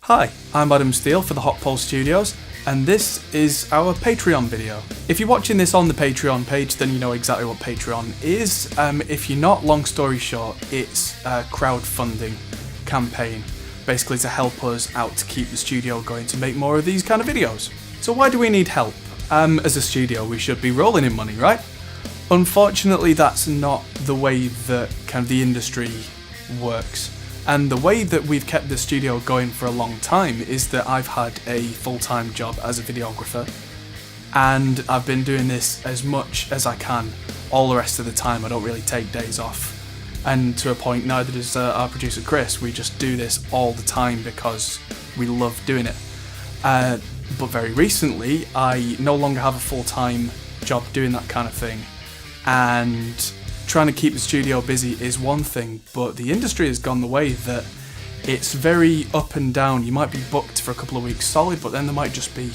Hi, I'm Adam Steele for the Hot Pole Studios, and this is our Patreon video. If you're watching this on the Patreon page, then you know exactly what Patreon is. If you're not, long story short, it's a crowdfunding campaign, basically to help us out to keep the studio going to make more of these kind of videos. So why do we need help? As a studio, we should be rolling in money, right? Unfortunately, that's not the way that kind of the industry works. And the way that we've kept the studio going for a long time is that I've had a full-time job as a videographer, and I've been doing this as much as I can all the rest of the time. I don't really take days off, and to a point neither does our producer Chris. We just do this all the time because we love doing it. But very recently I no longer have a full-time job doing that kind of thing, and trying to keep the studio busy is one thing, but the industry has gone the way that it's very up and down. You might be booked for a couple of weeks solid, but then there might just be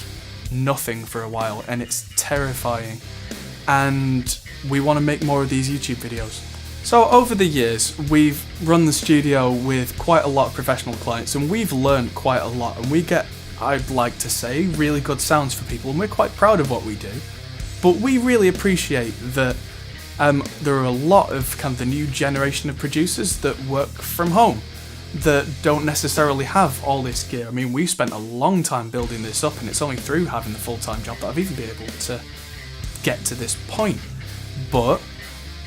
nothing for a while, and it's terrifying. And we want to make more of these YouTube videos. So over the years, we've run the studio with quite a lot of professional clients, and we've learned quite a lot, and we get, I'd like to say, really good sounds for people, and we're quite proud of what we do. But we really appreciate that there are a lot of kind of the new generation of producers that work from home, that don't necessarily have all this gear. I mean, we've spent a long time building this up, and it's only through having the full-time job that I've even been able to get to this point. But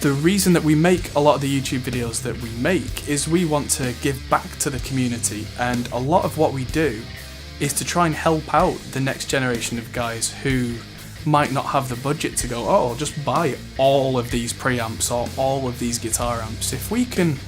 the reason that we make a lot of the YouTube videos that we make is we want to give back to the community, and a lot of what we do is to try and help out the next generation of guys who might not have the budget to go, oh, I'll just buy all of these preamps or all of these guitar amps. If we can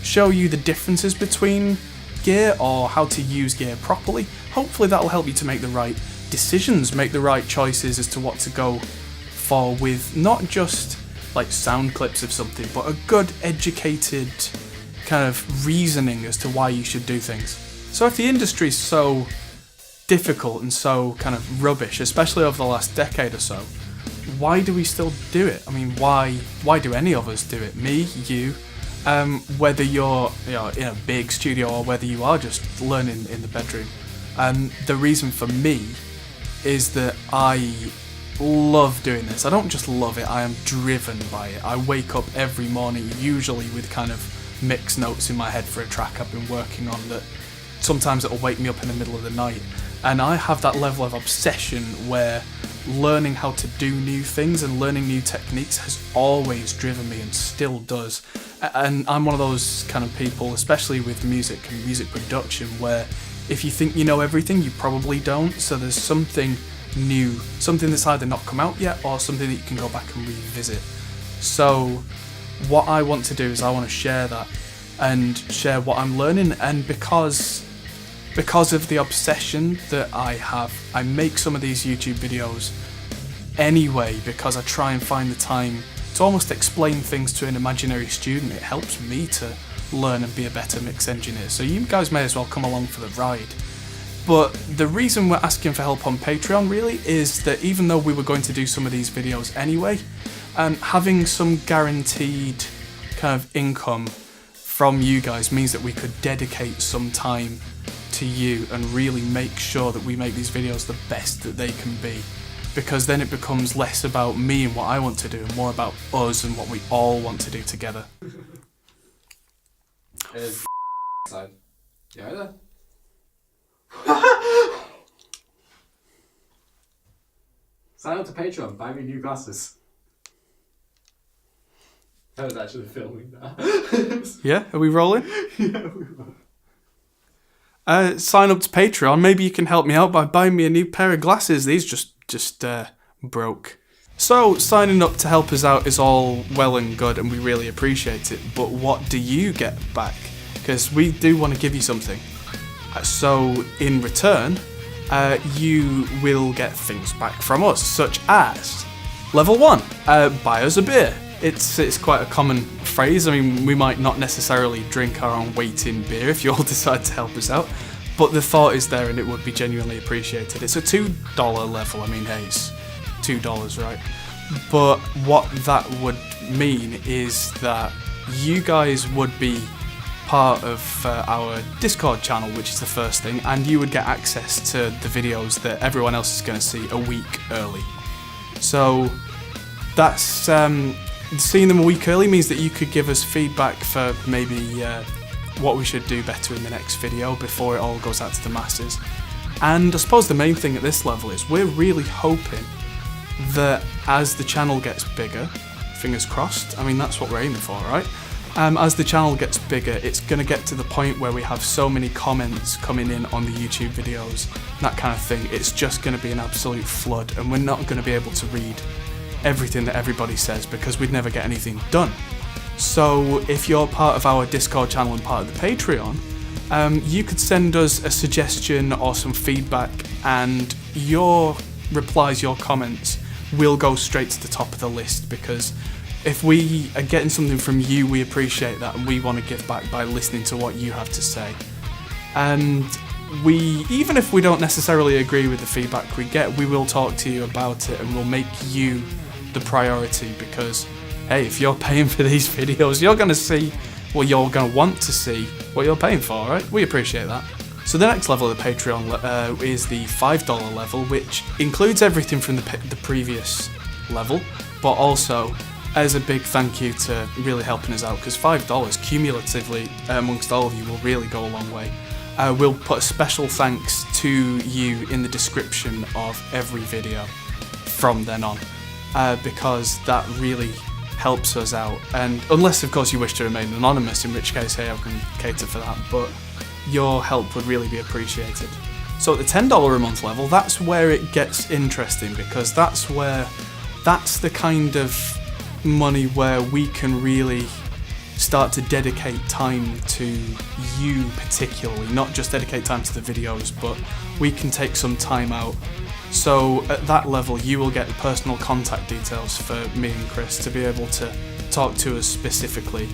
show you the differences between gear or how to use gear properly, hopefully that'll help you to make the right decisions, make the right choices as to what to go for with not just like sound clips of something, but a good educated kind of reasoning as to why you should do things. So if the industry's so difficult and so kind of rubbish, especially over the last decade or so, why do we still do it? I mean, why do any of us do it? Me, you, whether you're in a big studio or whether you are just learning in the bedroom. The reason for me is that I love doing this. I don't just love it, I am driven by it. I wake up every morning usually with kind of mixed notes in my head for a track I've been working on that sometimes it'll wake me up in the middle of the night. And I have that level of obsession where learning how to do new things and learning new techniques has always driven me and still does. And I'm one of those kind of people, especially with music and music production, where if you think you know everything, you probably don't. So there's something new, something that's either not come out yet or something that you can go back and revisit. So what I want to do is I want to share that and share what I'm learning, and because of the obsession that I have, I make some of these YouTube videos anyway because I try and find the time to almost explain things to an imaginary student. It helps me to learn and be a better mix engineer, so you guys may as well come along for the ride. But the reason we're asking for help on Patreon really is that even though we were going to do some of these videos anyway, having some guaranteed kind of income from you guys means that we could dedicate some time to you and really make sure that we make these videos the best that they can be, because then it becomes less about me and what I want to do and more about us and what we all want to do together. Side. Yeah. Sign up to Patreon, buy me new glasses. I was actually filming that. Yeah, are we rolling? Yeah, we were. Sign up to Patreon. Maybe you can help me out by buying me a new pair of glasses. These just broke. So signing up to help us out is all well and good, and we really appreciate it. But what do you get back? Because we do want to give you something. So in return, you will get things back from us, such as level 1, buy us a beer. It's quite a common phrase. I mean, we might not necessarily drink our own weight in beer if you all decide to help us out, but the thought is there and it would be genuinely appreciated. It's a $2 level. I mean, hey, it's $2, right? But what that would mean is that you guys would be part of our Discord channel, which is the first thing, and you would get access to the videos that everyone else is going to see a week early. So that's seeing them a week early means that you could give us feedback for maybe what we should do better in the next video before it all goes out to the masses. And I suppose the main thing at this level is we're really hoping that as the channel gets bigger, fingers crossed, I mean that's what we're aiming for, right? As the channel gets bigger, it's going to get to the point where we have so many comments coming in on the YouTube videos, that kind of thing. It's just going to be an absolute flood, and we're not going to be able to read everything that everybody says because we'd never get anything done. So if you're part of our Discord channel and part of the Patreon, you could send us a suggestion or some feedback, and your replies, your comments will go straight to the top of the list, because if we are getting something from you, we appreciate that, and we want to give back by listening to what you have to say. And even if we don't necessarily agree with the feedback we get, we will talk to you about it, and we'll make you the priority, because hey, if you're paying for these videos, you're going to see what you're going to want to see, what you're paying for, right? We appreciate that. So the next level of the Patreon is the $5 level, which includes everything from the previous level, but also as a big thank you to really helping us out, because $5 cumulatively amongst all of you will really go a long way. We'll put a special thanks to you in the description of every video from then on, because that really helps us out. And unless of course you wish to remain anonymous, in which case hey, I can cater for that, but your help would really be appreciated. So at the $10 a month level, that's where it gets interesting, because that's the kind of money where we can really start to dedicate time to you particularly, not just dedicate time to the videos, but we can take some time out. So at that level you will get personal contact details for me and Chris to be able to talk to us specifically,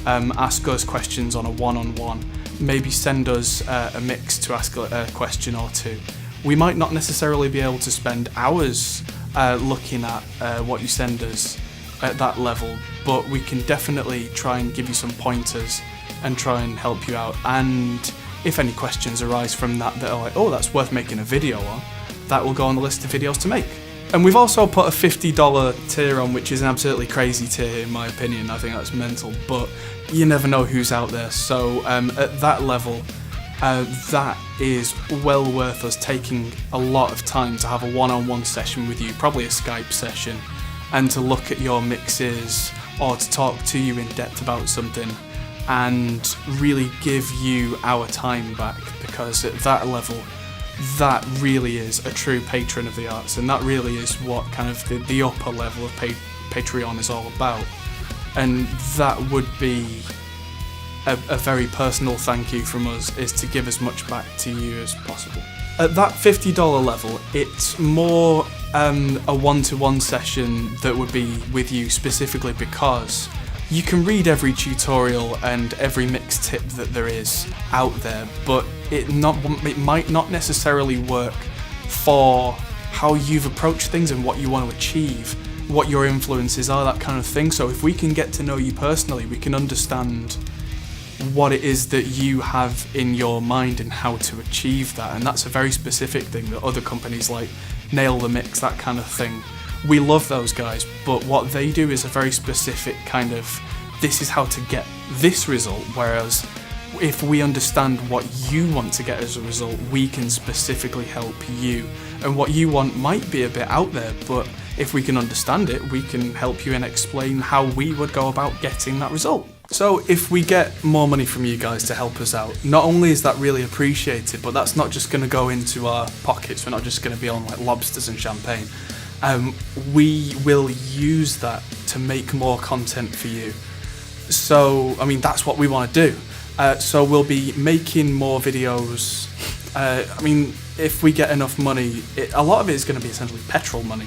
ask us questions on a one-on-one, maybe send us a mix to ask a question or two. We might not necessarily be able to spend hours looking at what you send us at that level, but we can definitely try and give you some pointers and try and help you out. And if any questions arise from that are like, oh, that's worth making a video on, that will go on the list of videos to make. And we've also put a $50 tier on, which is an absolutely crazy tier in my opinion. I think that's mental, but you never know who's out there. So at that level, that is well worth us taking a lot of time to have a one-on-one session with you, probably a Skype session, and to look at your mixes or to talk to you in depth about something and really give you our time back, because at that level that really is a true patron of the arts, and that really is what kind of the upper level of Patreon is all about. And that would be a very personal thank you from us, is to give as much back to you as possible. At that $50 level, it's more a one-to-one session that would be with you specifically, because you can read every tutorial and every mix tip that there is out there, but it might not necessarily work for how you've approached things and what you want to achieve, what your influences are, that kind of thing. So if we can get to know you personally, we can understand what it is that you have in your mind and how to achieve that. And that's a very specific thing that other companies like Nail the Mix, that kind of thing, we love those guys, but what they do is a very specific kind of, this is how to get this result, whereas if we understand what you want to get as a result, we can specifically help you. And what you want might be a bit out there, but if we can understand it, we can help you and explain how we would go about getting that result. So if we get more money from you guys to help us out, not only is that really appreciated, but that's not just going to go into our pockets. We're not just going to be on like lobsters and champagne. We will use that to make more content for you. So, I mean, that's what we want to do. So we'll be making more videos. I mean, if we get enough money, a lot of it is going to be essentially petrol money.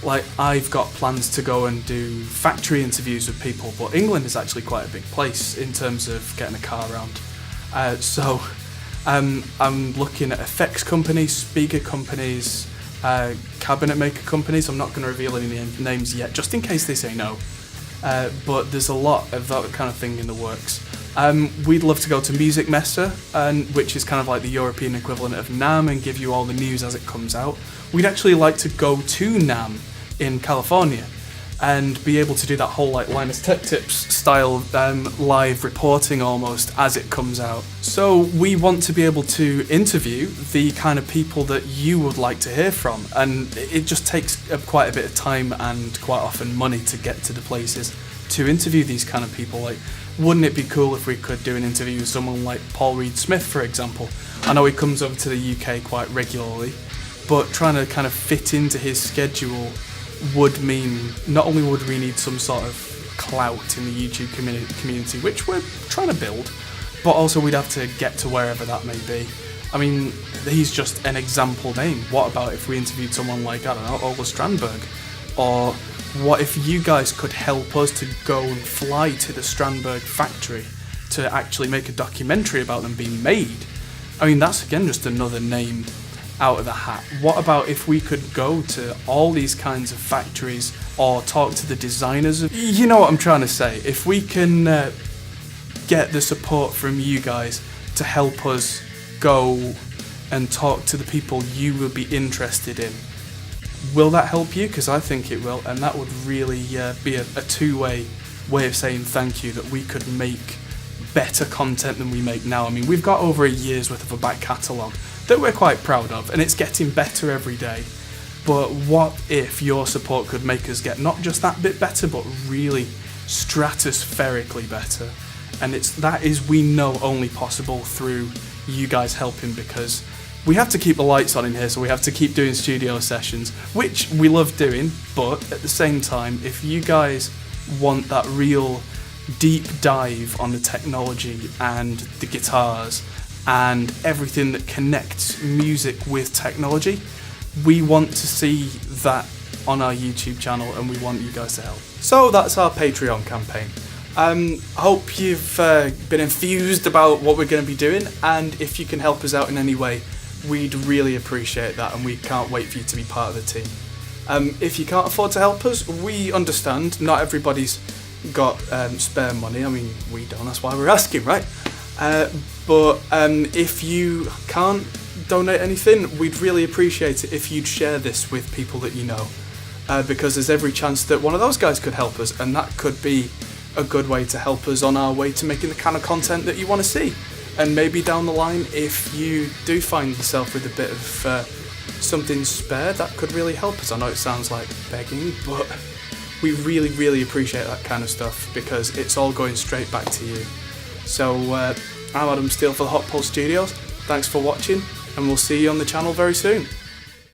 Like, I've got plans to go and do factory interviews with people, but England is actually quite a big place in terms of getting a car around. So I'm looking at effects companies, speaker companies, cabinet maker companies. I'm not going to reveal any names yet, just in case they say no. But there's a lot of that kind of thing in the works. We'd love to go to Music Messe, which is kind of like the European equivalent of NAMM, and give you all the news as it comes out. We'd actually like to go to NAMM in California and be able to do that whole like Linus Tech Tips style live reporting almost as it comes out. So we want to be able to interview the kind of people that you would like to hear from, and it just takes quite a bit of time and quite often money to get to the places to interview these kind of people. Like, wouldn't it be cool if we could do an interview with someone like Paul Reed-Smith, for example? I know he comes over to the UK quite regularly, but trying to kind of fit into his schedule would mean not only would we need some sort of clout in the YouTube community, which we're trying to build, but also we'd have to get to wherever that may be. I mean, he's just an example name. What about if we interviewed someone like, I don't know, Ola Strandberg? Or what if you guys could help us to go and fly to the Strandberg factory to actually make a documentary about them being made? I mean, that's again just another name out of the hat. What about if we could go to all these kinds of factories or talk to the designers? You know what I'm trying to say. If we can get the support from you guys to help us go and talk to the people you will be interested in, will that help you? Because I think it will, and that would really be a two-way way of saying thank you, that we could make better content than we make now. I mean, we've got over a year's worth of a back catalogue that we're quite proud of, and it's getting better every day. But what if your support could make us get not just that bit better, but really stratospherically better? And that is, we know, only possible through you guys helping, because we have to keep the lights on in here, so we have to keep doing studio sessions, which we love doing, but at the same time, if you guys want that real deep dive on the technology and the guitars and everything that connects music with technology, we want to see that on our YouTube channel, and we want you guys to help. So that's our Patreon campaign. I hope you've been enthused about what we're going to be doing, and if you can help us out in any way, we'd really appreciate that, and we can't wait for you to be part of the team. If you can't afford to help us, we understand. Not everybody's got spare money. I mean, we don't, that's why we're asking, right? But if you can't donate anything, we'd really appreciate it if you'd share this with people that you know, because there's every chance that one of those guys could help us, and that could be a good way to help us on our way to making the kind of content that you want to see. And maybe down the line, if you do find yourself with a bit of something spare, that could really help us. I know it sounds like begging, but we really, really appreciate that kind of stuff, because it's all going straight back to you. So I'm Adam Steele for the Hot Pulse Studios. Thanks for watching, and we'll see you on the channel very soon.